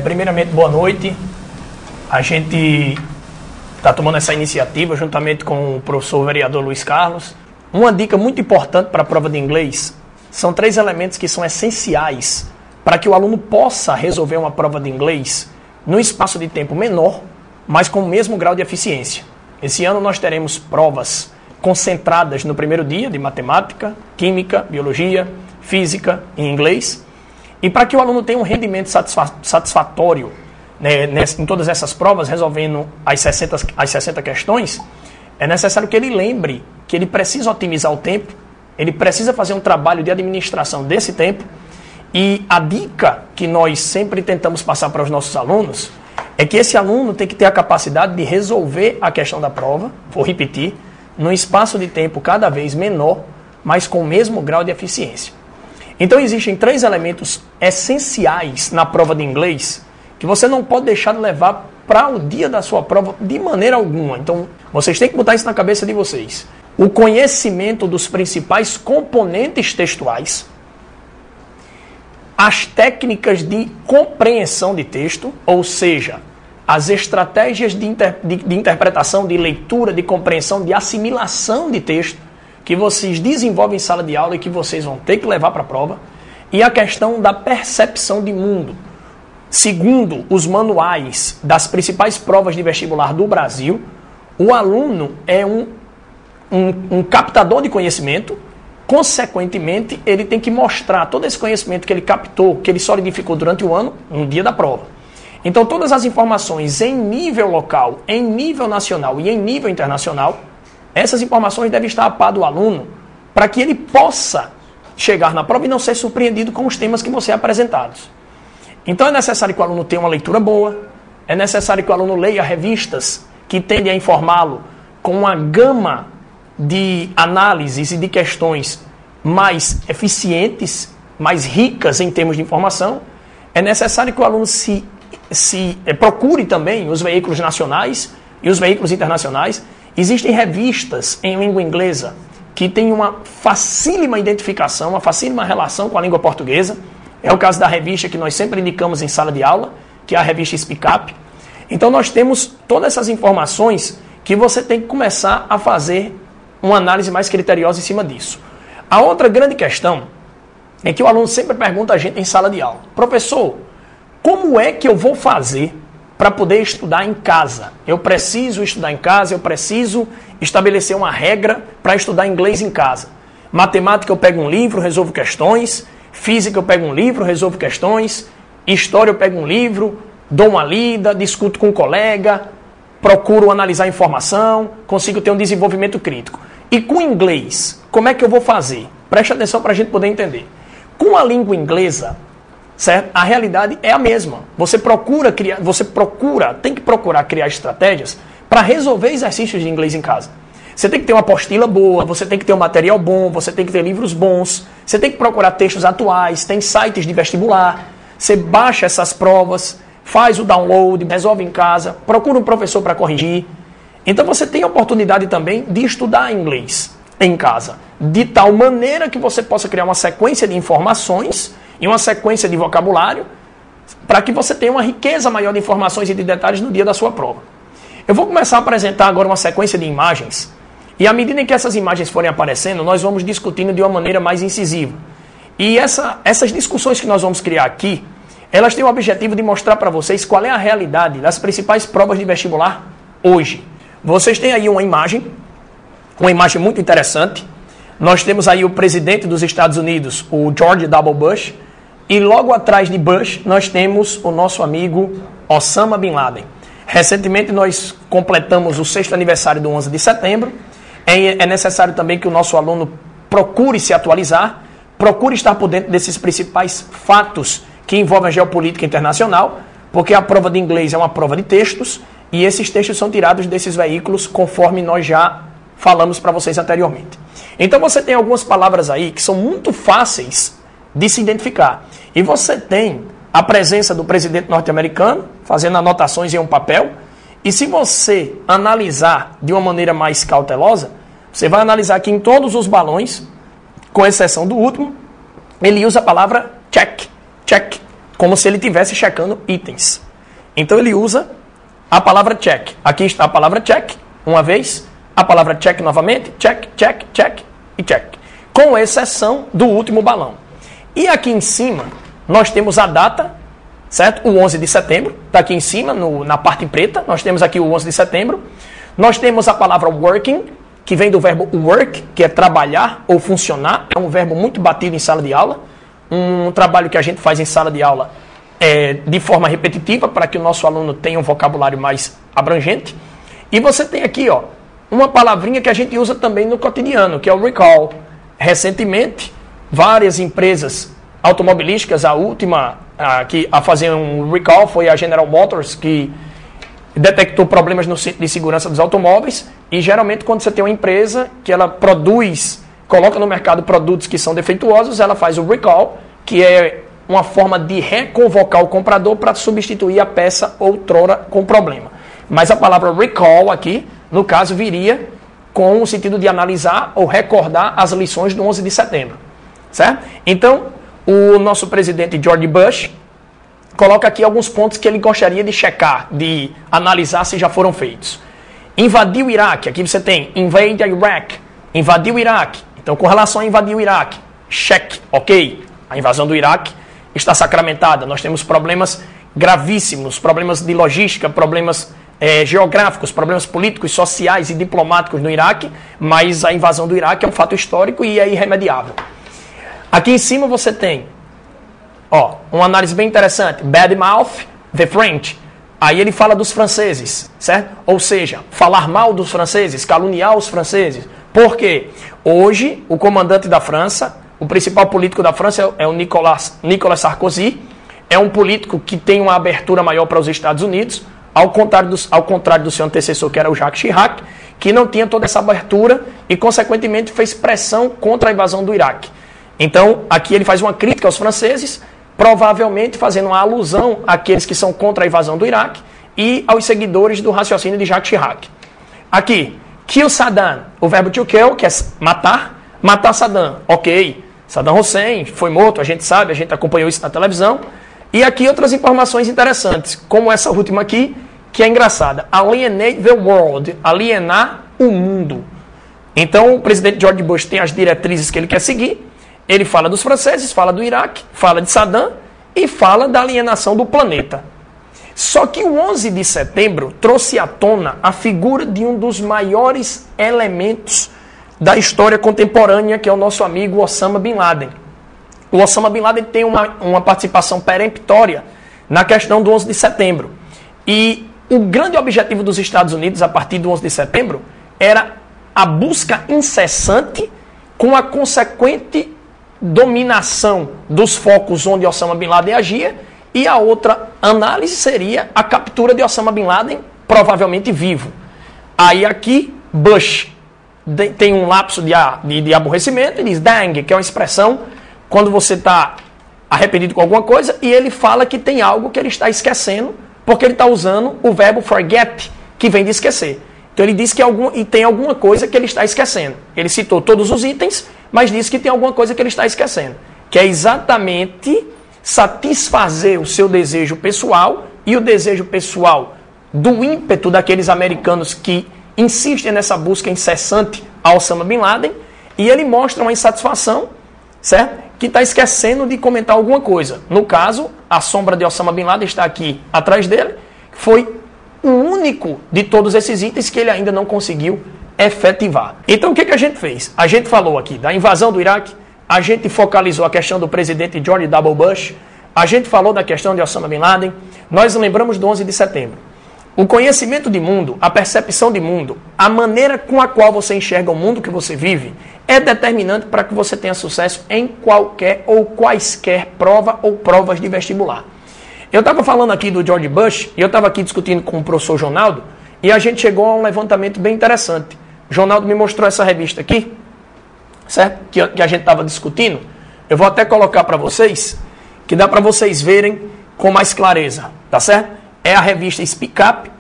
Primeiramente, boa noite. A gente está tomando essa iniciativa juntamente com o professor vereador Luiz Carlos. Uma dica muito importante para a prova de inglês são 3 elementos que são essenciais para que o aluno possa resolver uma prova de inglês num espaço de tempo menor, mas com o mesmo grau de eficiência. Esse ano nós teremos provas concentradas no primeiro dia de matemática, química, biologia, física e inglês. E para que o aluno tenha um rendimento satisfatório, né, em todas essas provas, resolvendo as 60 questões, é necessário que ele lembre que ele precisa otimizar o tempo, ele precisa fazer um trabalho de administração desse tempo. E a dica que nós sempre tentamos passar para os nossos alunos é que esse aluno tem que ter a capacidade de resolver a questão da prova, vou repetir, num espaço de tempo cada vez menor, mas com o mesmo grau de eficiência. Então existem 3 elementos essenciais na prova de inglês que você não pode deixar de levar para o dia da sua prova de maneira alguma. Então vocês têm que botar isso na cabeça de vocês. O conhecimento dos principais componentes textuais, as técnicas de compreensão de texto, ou seja, as estratégias de interpretação, de leitura, de compreensão, de assimilação de texto, que vocês desenvolvem em sala de aula e que vocês vão ter que levar para a prova, e a questão da percepção de mundo. Segundo os manuais das principais provas de vestibular do Brasil, o aluno é um captador de conhecimento. Consequentemente, ele tem que mostrar todo esse conhecimento que ele captou, que ele solidificou durante o ano, no dia da prova. Então, todas as informações em nível local, em nível nacional e em nível internacional, essas informações devem estar a par do aluno para que ele possa chegar na prova e não ser surpreendido com os temas que vão ser apresentados. Então, é necessário que o aluno tenha uma leitura boa, é necessário que o aluno leia revistas que tendem a informá-lo com uma gama de análises e de questões mais eficientes, mais ricas em termos de informação. É necessário que o aluno procure também os veículos nacionais e os veículos internacionais. Existem revistas em língua inglesa que têm uma facílima identificação, uma facílima relação com a língua portuguesa. É o caso da revista que nós sempre indicamos em sala de aula, que é a revista Speak Up. Então nós temos todas essas informações que você tem que começar a fazer uma análise mais criteriosa em cima disso. A outra grande questão é que o aluno sempre pergunta a gente em sala de aula: professor, como é que eu vou fazer para poder estudar em casa? Eu preciso estudar em casa, eu preciso estabelecer uma regra para estudar inglês em casa. Matemática eu pego um livro, resolvo questões. Física eu pego um livro, resolvo questões. História eu pego um livro, dou uma lida, discuto com um colega, procuro analisar a informação, consigo ter um desenvolvimento crítico. E com inglês, como é que eu vou fazer? Preste atenção para a gente poder entender. Com a língua inglesa, certo? A realidade é a mesma. Você tem que procurar criar estratégias para resolver exercícios de inglês em casa. Você tem que ter uma apostila boa, você tem que ter um material bom, você tem que ter livros bons, você tem que procurar textos atuais, tem sites de vestibular, você baixa essas provas, faz o download, resolve em casa, procura um professor para corrigir. Então você tem a oportunidade também de estudar inglês em casa, de tal maneira que você possa criar uma sequência de informações e uma sequência de vocabulário para que você tenha uma riqueza maior de informações e de detalhes no dia da sua prova. Eu vou começar a apresentar agora uma sequência de imagens e à medida em que essas imagens forem aparecendo, nós vamos discutindo de uma maneira mais incisiva. E essas discussões que nós vamos criar aqui, elas têm o objetivo de mostrar para vocês qual é a realidade das principais provas de vestibular hoje. Vocês têm aí uma imagem muito interessante. Nós temos aí o presidente dos Estados Unidos, o George W. Bush, e logo atrás de Bush nós temos o nosso amigo Osama Bin Laden. Recentemente nós completamos o 6º aniversário do 11 de setembro. É necessário também que o nosso aluno procure se atualizar, procure estar por dentro desses principais fatos que envolvem a geopolítica internacional, porque a prova de inglês é uma prova de textos, e esses textos são tirados desses veículos conforme nós já falamos para vocês anteriormente. Então você tem algumas palavras aí que são muito fáceis de se identificar. E você tem a presença do presidente norte-americano fazendo anotações em um papel. E se você analisar de uma maneira mais cautelosa, você vai analisar que em todos os balões, com exceção do último, ele usa a palavra check, check, como se ele estivesse checando itens. Então ele usa a palavra check. Aqui está a palavra check, uma vez, a palavra check novamente, check, check, check e check. Com exceção do último balão. E aqui em cima, nós temos a data, certo? O 11 de setembro, está aqui em cima, na parte preta, nós temos aqui o 11 de setembro. Nós temos a palavra working, que vem do verbo work, que é trabalhar ou funcionar. É um verbo muito batido em sala de aula. Um trabalho que a gente faz em sala de aula de forma repetitiva, para que o nosso aluno tenha um vocabulário mais abrangente. E você tem aqui, ó, uma palavrinha que a gente usa também no cotidiano, que é o recall. Recentemente, várias empresas automobilísticas, a última a fazer um recall foi a General Motors, que detectou problemas no centro de segurança dos automóveis. E geralmente quando você tem uma empresa que ela produz, coloca no mercado produtos que são defeituosos, ela faz o recall, que é uma forma de reconvocar o comprador para substituir a peça outrora com problema. Mas a palavra recall aqui, no caso, viria com o sentido de analisar ou recordar as lições do 11 de setembro. Certo? Então, o nosso presidente George Bush coloca aqui alguns pontos que ele gostaria de checar, de analisar se já foram feitos. Invadiu o Iraque, aqui você tem invade Iraq, invadiu o Iraque. Então, com relação a invadir o Iraque, check, ok, a invasão do Iraque está sacramentada. Nós temos problemas gravíssimos, problemas de logística, problemas geográficos, problemas políticos, sociais e diplomáticos no Iraque, mas a invasão do Iraque é um fato histórico e é irremediável. Aqui em cima você tem, ó, uma análise bem interessante, badmouth the French. Aí ele fala dos franceses, certo? Ou seja, falar mal dos franceses, caluniar os franceses. Por quê? Hoje, o comandante da França, o principal político da França é o Nicolas Sarkozy. É um político que tem uma abertura maior para os Estados Unidos, ao contrário do seu antecessor, que era o Jacques Chirac, que não tinha toda essa abertura e, consequentemente, fez pressão contra a invasão do Iraque. Então, aqui ele faz uma crítica aos franceses, provavelmente fazendo uma alusão àqueles que são contra a invasão do Iraque e aos seguidores do raciocínio de Jacques Chirac. Aqui, kill Saddam, o verbo to kill, que é matar Saddam. Ok, Saddam Hussein foi morto, a gente sabe, a gente acompanhou isso na televisão. E aqui outras informações interessantes, como essa última aqui, que é engraçada. Alienate the world, alienar o mundo. Então, o presidente George Bush tem as diretrizes que ele quer seguir. Ele fala dos franceses, fala do Iraque, fala de Saddam e fala da alienação do planeta. Só que o 11 de setembro trouxe à tona a figura de um dos maiores elementos da história contemporânea, que é o nosso amigo Osama Bin Laden. O Osama Bin Laden tem uma participação peremptória na questão do 11 de setembro. E o grande objetivo dos Estados Unidos, a partir do 11 de setembro, era a busca incessante com a consequente dominação dos focos onde Osama Bin Laden agia, e a outra análise seria a captura de Osama Bin Laden, provavelmente vivo. Aí aqui, Bush tem um lapso de aborrecimento e diz dang, que é uma expressão quando você está arrependido com alguma coisa, e ele fala que tem algo que ele está esquecendo, porque ele está usando o verbo forget, que vem de esquecer. Então ele diz que tem alguma coisa que ele está esquecendo. Ele citou todos os itens, mas disse que tem alguma coisa que ele está esquecendo. Que é exatamente satisfazer o seu desejo pessoal e o desejo pessoal do ímpeto daqueles americanos que insistem nessa busca incessante ao Osama Bin Laden. E ele mostra uma insatisfação, certo? Que está esquecendo de comentar alguma coisa. No caso, a sombra de Osama Bin Laden está aqui atrás dele. Foi o único de todos esses itens que ele ainda não conseguiu efetivar. Então o que a gente fez? A gente falou aqui da invasão do Iraque, a gente focalizou a questão do presidente George W. Bush, a gente falou da questão de Osama Bin Laden, nós lembramos do 11 de setembro. O conhecimento de mundo, a percepção de mundo, a maneira com a qual você enxerga o mundo que você vive, é determinante para que você tenha sucesso em qualquer ou quaisquer prova ou provas de vestibular. Eu estava falando aqui do George Bush, e eu estava aqui discutindo com o professor Jonaldo, e a gente chegou a um levantamento bem interessante. O Jonaldo me mostrou essa revista aqui, certo? Que a gente estava discutindo. Eu vou até colocar para vocês, que dá para vocês verem com mais clareza, tá certo? É a revista Speak Up,